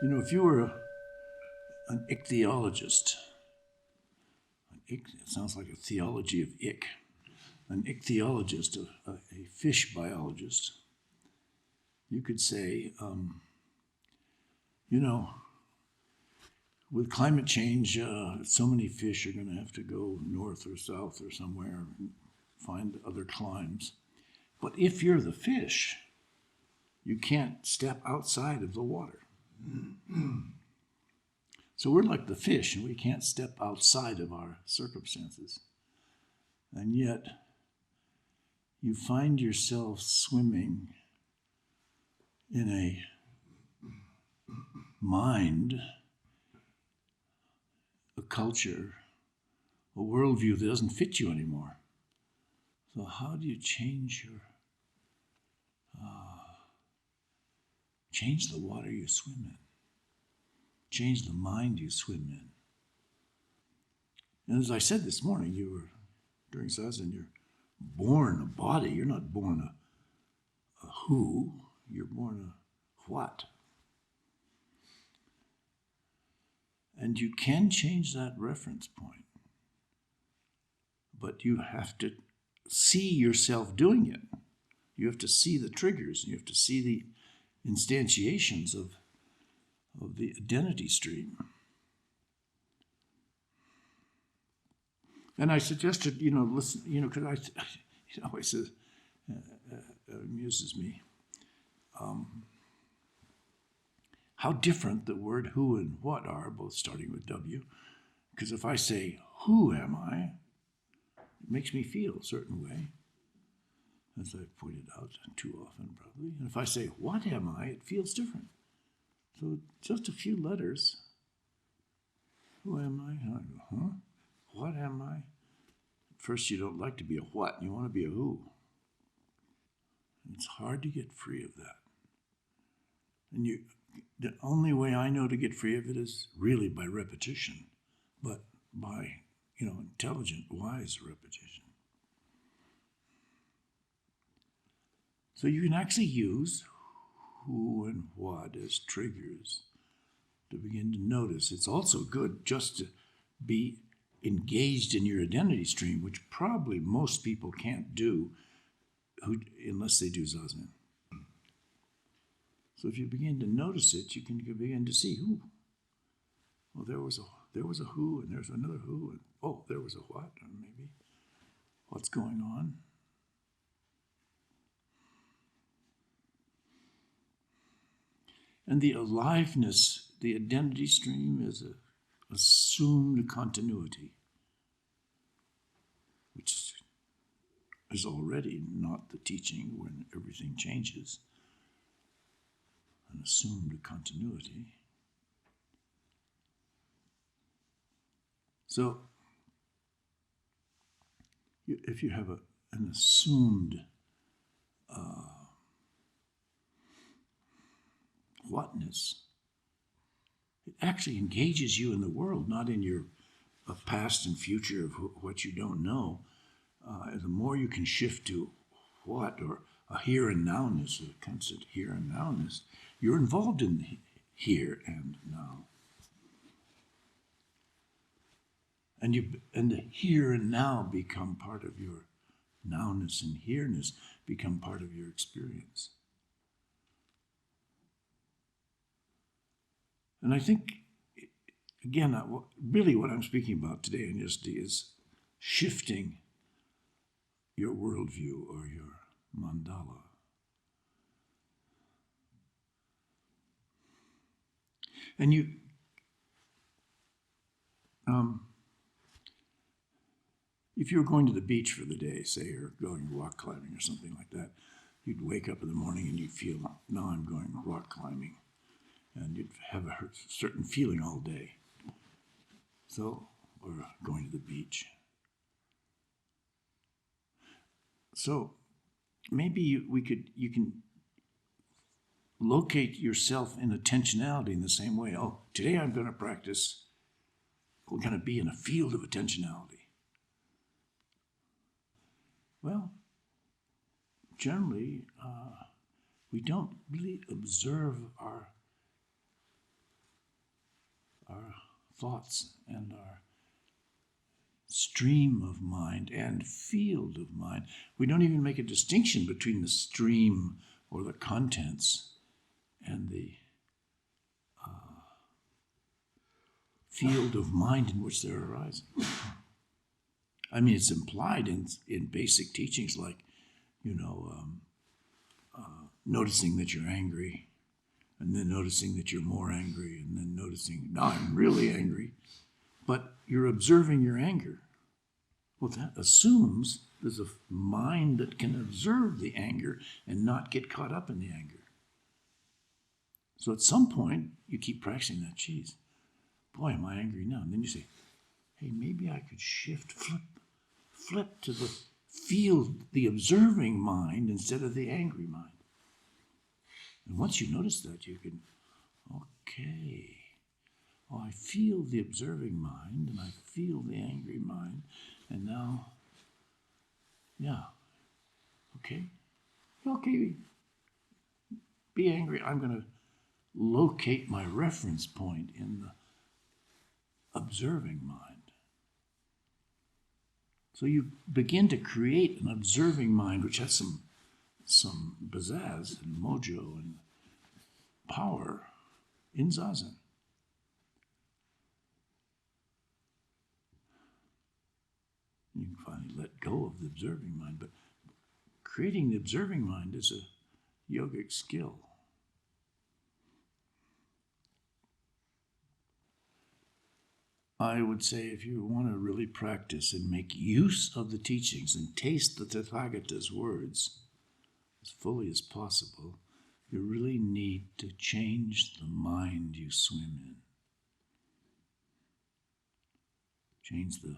You know, if you were an ichthyologist, it sounds like a theology of ick, an ichthyologist, a fish biologist, you could say, you know, with climate change, so many fish are going to have to go north or south or somewhere and find other climes. But if you're the fish, you can't step outside of the water. So we're like the fish, and we can't step outside of our circumstances. And yet, you find yourself swimming in a mind, a culture, a worldview that doesn't fit you anymore. So how do you change the water you swim in? Change the mind you swim in. And as I said this morning, during Zazen, you're born a body. You're not born a who, you're born a what. And you can change that reference point, but you have to see yourself doing it. You have to see the triggers. You have to see the instantiations of the identity stream. And I suggested, listen, because it always amuses me how different the word who and what are, both starting with W. Because if I say, who am I? It makes me feel a certain way, as I've pointed out too often probably. And if I say, what am I? It feels different. So just a few letters. Who am I? I go, huh? What am I? At first you don't like to be a what, you want to be a who. It's hard to get free of that. And the only way I know to get free of it is really by repetition, but by, intelligent, wise repetition. So you can actually use who and what as triggers to begin to notice. It's also good just to be engaged in your identity stream, which probably most people can't do unless they do Zazen. So if you begin to notice it, you can begin to see who. Well, there was a who, and there's another who, and there was a what, or maybe what's going on. And the aliveness, the identity stream is an assumed continuity, which is already not the teaching when everything changes. An assumed continuity. So, if you have an assumed whatness, it actually engages you in the world, not in your past and future of what you don't know. The more you can shift to what, or a here and nowness, a constant here and nowness, you're involved in the here and now. And the here and now become part of your nowness, and here-ness become part of your experience. And I think, again, really what I'm speaking about today in Yasdi is shifting your worldview or your mandala. And if you were going to the beach for the day, say, or going rock climbing or something like that, you'd wake up in the morning and you'd feel, now I'm going rock climbing. And you'd have a certain feeling all day. So, or going to the beach. So, maybe you can locate yourself in intentionality in the same way. Oh, today I'm going to practice, we're going to be in a field of intentionality. Well, generally, we don't really observe our our thoughts and our stream of mind and field of mind. We don't even make a distinction between the stream or the contents and the field of mind in which they're arising. I mean, it's implied in basic teachings like, noticing that you're angry, and then noticing that you're more angry, and then noticing, now I'm really angry. But you're observing your anger. Well, that assumes there's a mind that can observe the anger and not get caught up in the anger. So at some point, you keep practicing that. Geez, boy, am I angry now. And then you say, hey, maybe I could flip to the field, the observing mind instead of the angry mind. And once you notice that, you can, okay, I feel the observing mind and I feel the angry mind. And now, okay, be angry. I'm going to locate my reference point in the observing mind. So you begin to create an observing mind which has some pizzazz and mojo and power in Zazen. You can finally let go of the observing mind, but creating the observing mind is a yogic skill. I would say if you want to really practice and make use of the teachings and taste the Tathagata's words as fully as possible, you really need to change the mind you swim in. Change the